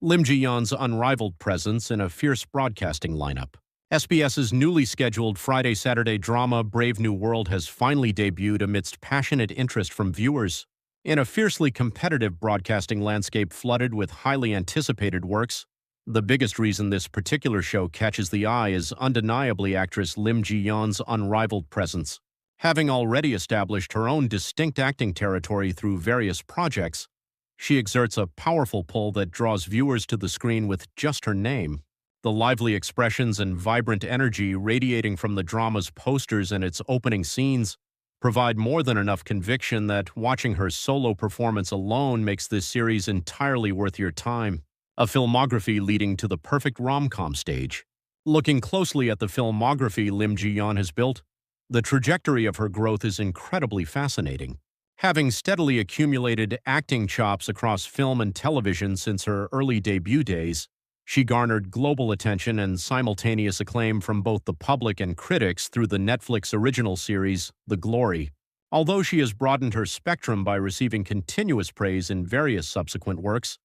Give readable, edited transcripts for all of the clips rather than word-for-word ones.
Lim Ji-yeon's unrivaled presence in a fierce broadcasting lineup. SBS's newly scheduled Friday-Saturday drama Brave New World has finally debuted amidst passionate interest from viewers. In a fiercely competitive broadcasting landscape flooded with highly anticipated works, the biggest reason this particular show catches the eye is undeniably actress Lim Ji-yeon's unrivaled presence. Having already established her own distinct acting territory through various projects, she exerts a powerful pull that draws viewers to the screen with just her name. The lively expressions and vibrant energy radiating from the drama's posters and its opening scenes provide more than enough conviction that watching her solo performance alone makes this series entirely worth your time. A filmography leading to the perfect rom-com stage. Looking closely at the filmography Lim Ji-yeon has built, the trajectory of her growth is incredibly fascinating. Having steadily accumulated acting chops across film and television since her early debut days, she garnered global attention and simultaneous acclaim from both the public and critics through the Netflix original series, The Glory. Although she has broadened her spectrum by receiving continuous praise in various subsequent works,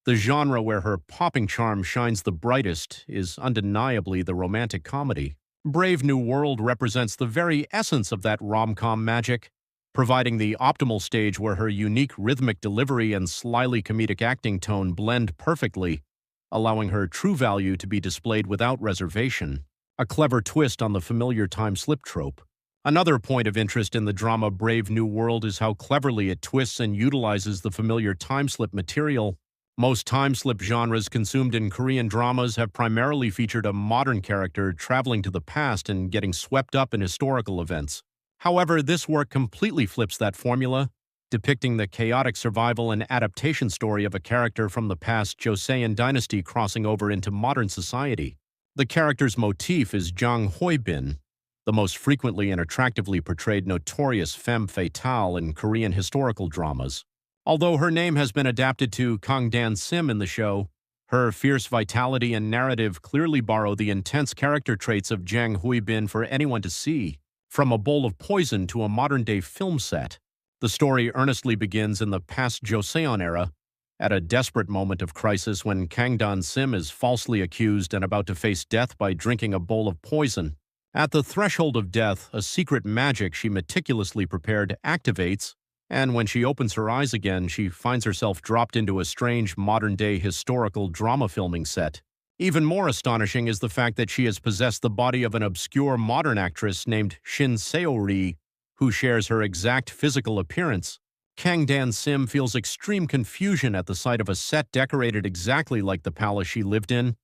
the genre where her popping charm shines the brightest is undeniably the romantic comedy. Brave New World represents the very essence of that rom-com magic, providing the optimal stage where her unique rhythmic delivery and slyly comedic acting tone blend perfectly, allowing her true value to be displayed without reservation. A clever twist on the familiar time-slip trope. Another point of interest in the drama Brave New World is how cleverly it twists and utilizes the familiar time-slip material. Most time-slip genres consumed in Korean dramas have primarily featured a modern character traveling to the past and getting swept up in historical events. However, this work completely flips that formula, depicting the chaotic survival and adaptation story of a character from the past Joseon dynasty crossing over into modern society. The character's motif is Jang Hoi-bin, the most frequently and attractively portrayed notorious femme fatale in Korean historical dramas. Although her name has been adapted to Kang Dan-sim in the show, her fierce vitality and narrative clearly borrow the intense character traits of Jang Hoi-bin for anyone to see. From a bowl of poison to a modern-day film set, the story earnestly begins in the past Joseon era, at a desperate moment of crisis when Kang Dan-sim is falsely accused and about to face death by drinking a bowl of poison. At the threshold of death, a secret magic she meticulously prepared activates, and when she opens her eyes again, she finds herself dropped into a strange modern-day historical drama filming set. Even more astonishing is the fact that she has possessed the body of an obscure modern actress named Shin Seo-ri, who shares her exact physical appearance. Kang Dan-sim feels extreme confusion at the sight of a set decorated exactly like the palace she lived in,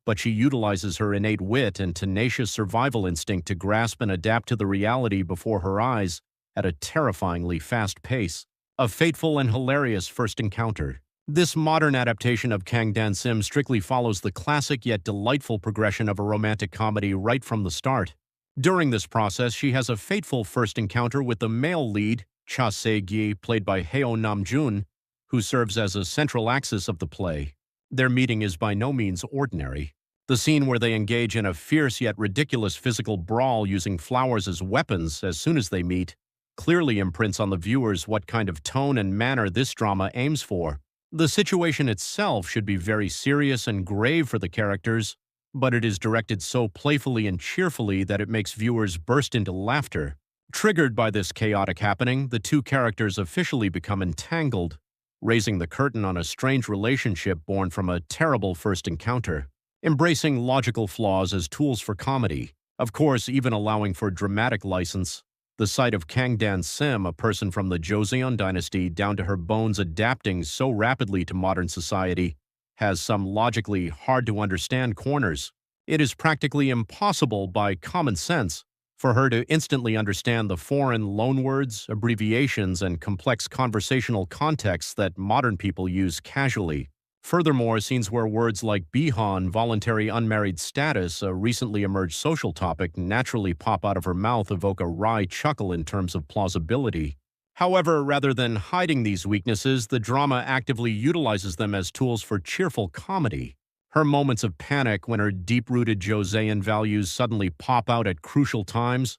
but she utilizes her innate wit and tenacious survival instinct to grasp and adapt to the reality before her eyes at a terrifyingly fast pace. A fateful and hilarious first encounter. This modern adaptation of Kang Dan-sim strictly follows the classic yet delightful progression of a romantic comedy right from the start. During this process, she has a fateful first encounter with the male lead, Cha Se-gi, played by Heo Nam-jun, who serves as a central axis of the play. Their meeting is by no means ordinary. The scene where they engage in a fierce yet ridiculous physical brawl using flowers as weapons as soon as they meet clearly imprints on the viewers what kind of tone and manner this drama aims for. The situation itself should be very serious and grave for the characters, but it is directed so playfully and cheerfully that it makes viewers burst into laughter. Triggered by this chaotic happening, the two characters officially become entangled, raising the curtain on a strange relationship born from a terrible first encounter. Embracing logical flaws as tools for comedy, of course even allowing for dramatic license. The sight of Kang Dan-sim, a person from the Joseon dynasty down to her bones adapting so rapidly to modern society, has some logically hard-to-understand corners. It is practically impossible by common sense for her to instantly understand the foreign loanwords, abbreviations, and complex conversational contexts that modern people use casually. Furthermore, scenes where words like bihan, voluntary unmarried status, a recently emerged social topic, naturally pop out of her mouth evoke a wry chuckle in terms of plausibility. However, rather than hiding these weaknesses, the drama actively utilizes them as tools for cheerful comedy. Her moments of panic when her deep-rooted Joseon values suddenly pop out at crucial times,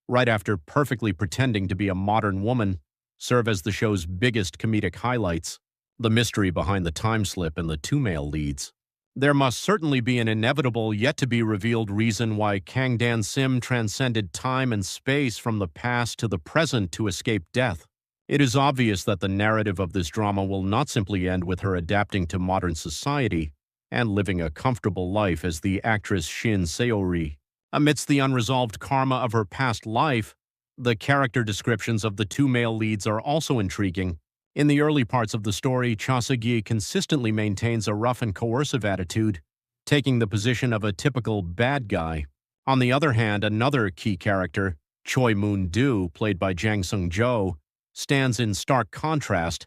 right after perfectly pretending to be a modern woman, serve as the show's biggest comedic highlights. the mystery behind the time slip and the two male leads. There must certainly be an inevitable, yet-to-be-revealed reason why Kang Dan-sim transcended time and space from the past to the present to escape death. It is obvious that the narrative of this drama will not simply end with her adapting to modern society and living a comfortable life as the actress Shin Seori. Amidst the unresolved karma of her past life, the character descriptions of the two male leads are also intriguing. In the early parts of the story, Cha Se-gi consistently maintains a rough and coercive attitude, taking the position of a typical bad guy. On the other hand, another key character, Choi Moon-do, played by Jang Sung-jo, stands in stark contrast,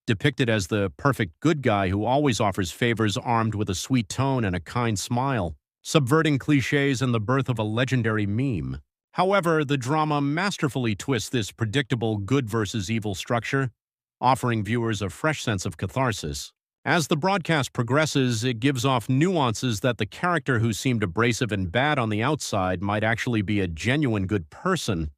depicted as the perfect good guy who always offers favors armed with a sweet tone and a kind smile, subverting cliches and the birth of a legendary meme. However, the drama masterfully twists this predictable good versus evil structure, offering viewers a fresh sense of catharsis. As the broadcast progresses, it gives off nuances that the character who seemed abrasive and bad on the outside might actually be a genuine good person,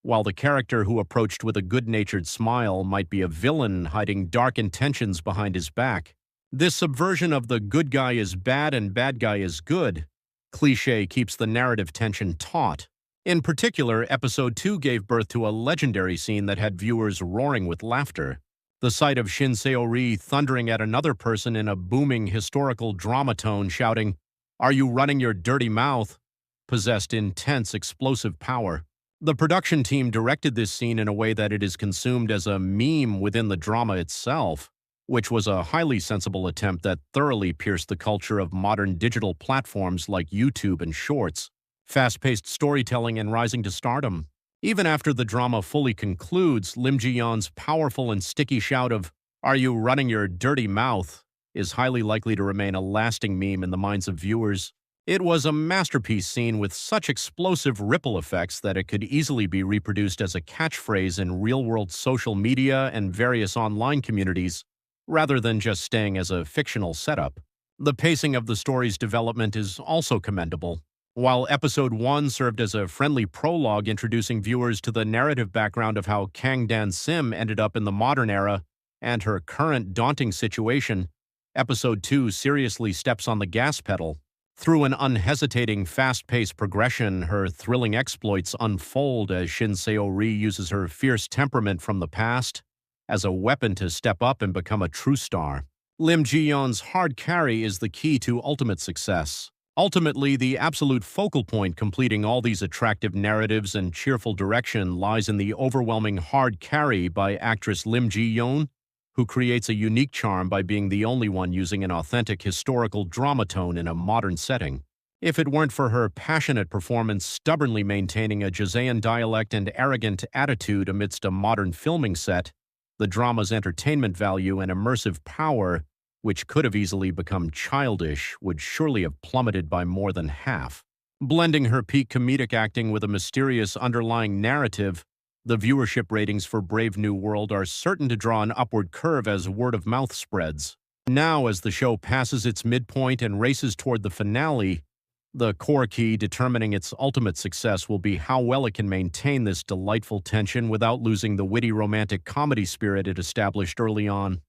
while the character who approached with a good-natured smile might be a villain hiding dark intentions behind his back. This subversion of the good guy is bad and bad guy is good cliché keeps the narrative tension taut. In particular, Episode 2 gave birth to a legendary scene that had viewers roaring with laughter. The sight of Shin Seori thundering at another person in a booming historical drama tone shouting, "Are you running your dirty mouth?" possessed intense explosive power. The production team directed this scene in a way that it is consumed as a meme within the drama itself, which was a highly sensible attempt that thoroughly pierced the culture of modern digital platforms like YouTube and Shorts, fast-paced storytelling and rising to stardom. Even after the drama fully concludes, Lim Ji-yeon's powerful and sticky shout of, "Are you running your dirty mouth?" is highly likely to remain a lasting meme in the minds of viewers. It was a masterpiece scene with such explosive ripple effects that it could easily be reproduced as a catchphrase in real-world social media and various online communities, rather than just staying as a fictional setup. The pacing of the story's development is also commendable. While Episode 1 served as a friendly prologue introducing viewers to the narrative background of how Kang Dan-sim ended up in the modern era and her current daunting situation, Episode 2 seriously steps on the gas pedal. Through an unhesitating, fast-paced progression, her thrilling exploits unfold as Shin Seori uses her fierce temperament from the past as a weapon to step up and become a true star. Lim Ji-yeon's hard carry is the key to ultimate success. Ultimately, the absolute focal point completing all these attractive narratives and cheerful direction lies in the overwhelming hard carry by actress Lim Ji-yeon, who creates a unique charm by being the only one using an authentic historical drama tone in a modern setting. If it weren't for her passionate performance stubbornly maintaining a Joseon dialect and arrogant attitude amidst a modern filming set, the drama's entertainment value and immersive power, which could have easily become childish, would surely have plummeted by more than half. Blending her peak comedic acting with a mysterious underlying narrative, the viewership ratings for Brave New World are certain to draw an upward curve as word of mouth spreads. Now, as the show passes its midpoint and races toward the finale, the core key determining its ultimate success will be how well it can maintain this delightful tension without losing the witty romantic comedy spirit it established early on.